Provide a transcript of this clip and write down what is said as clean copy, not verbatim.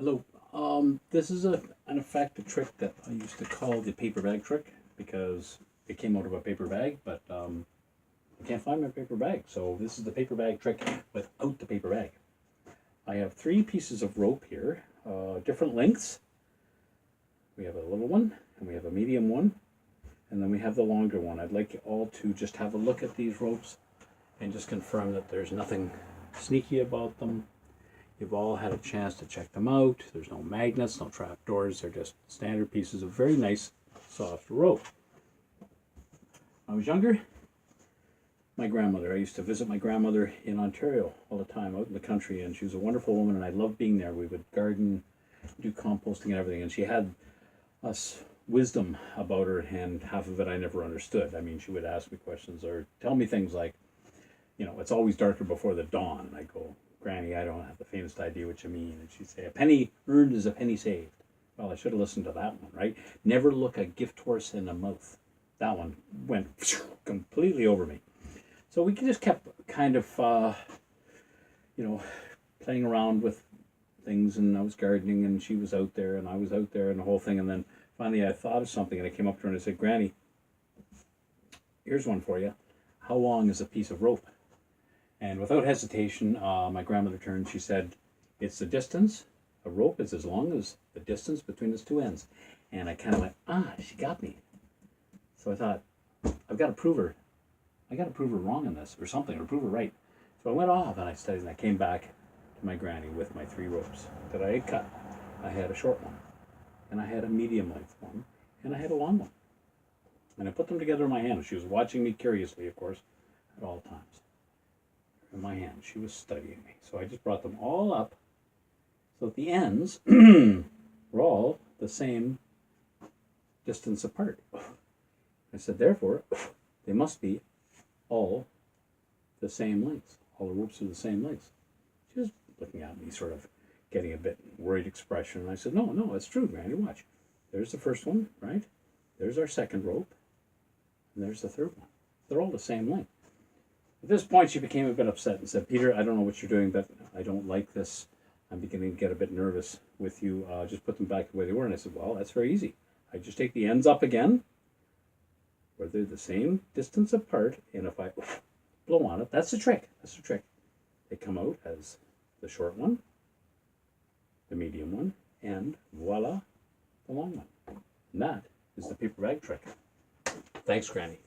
Hello. This is an effective trick that I used to call the paper bag trick because it came out of a paper bag, but I can't find my paper bag. So this is the paper bag trick without the paper bag. I have three pieces of rope here, different lengths. We have a little one, and we have a medium one, and then we have the longer one. I'd like you all to just have a look at these ropes and just confirm that there's nothing sneaky about them. You've all had a chance to check them out. There's no magnets, no trap doors. They're just standard pieces of very nice, soft rope. When I was younger, my grandmother, I used to visit my grandmother in Ontario all the time, out in the country, and she was a wonderful woman, and I loved being there. We would garden, do composting and everything, and she had us wisdom about her, and half of it I never understood. I mean, she would ask me questions or tell me things like, it's always darker before the dawn. And I go, Granny, I don't have the faintest idea what you mean. And she'd say, a penny earned is a penny saved. Well, I should have listened to that one, right? Never look a gift horse in the mouth. That one went completely over me. So we just kept kind of, playing around with things, and I was gardening, and she was out there, and I was out there, and the whole thing. And then finally I thought of something, and I came up to her and I said, Granny, here's one for you. How long is a piece of rope? And without hesitation, my grandmother turned. She said, it's the distance. A rope is as long as the distance between its two ends. And I kind of went, she got me. So I thought, I've got to prove her. I got to prove her wrong in this or something, or prove her right. So I went off and I studied, and I came back to my granny with my three ropes that I had cut. I had a short one, and I had a medium length one, and I had a long one. And I put them together in my hand. She was watching me curiously, of course, at all times. In my hand, she was studying me. So I just brought them all up so that the ends were all the same distance apart. I said, therefore, they must be all the same length. All the ropes are the same length. She was looking at me, sort of getting a bit worried expression. And I said, no, it's true, Granny, watch. There's the first one, right? There's our second rope. And there's the third one. They're all the same length. At this point, she became a bit upset and said, Peter, I don't know what you're doing, but I don't like this. I'm beginning to get a bit nervous with you. Just put them back the way they were. And I said, well, that's very easy. I just take the ends up again, where they're the same distance apart, and if I blow on it, that's the trick. That's the trick. They come out as the short one, the medium one, and voila, the long one. And that is the paper bag trick. Thanks, Granny.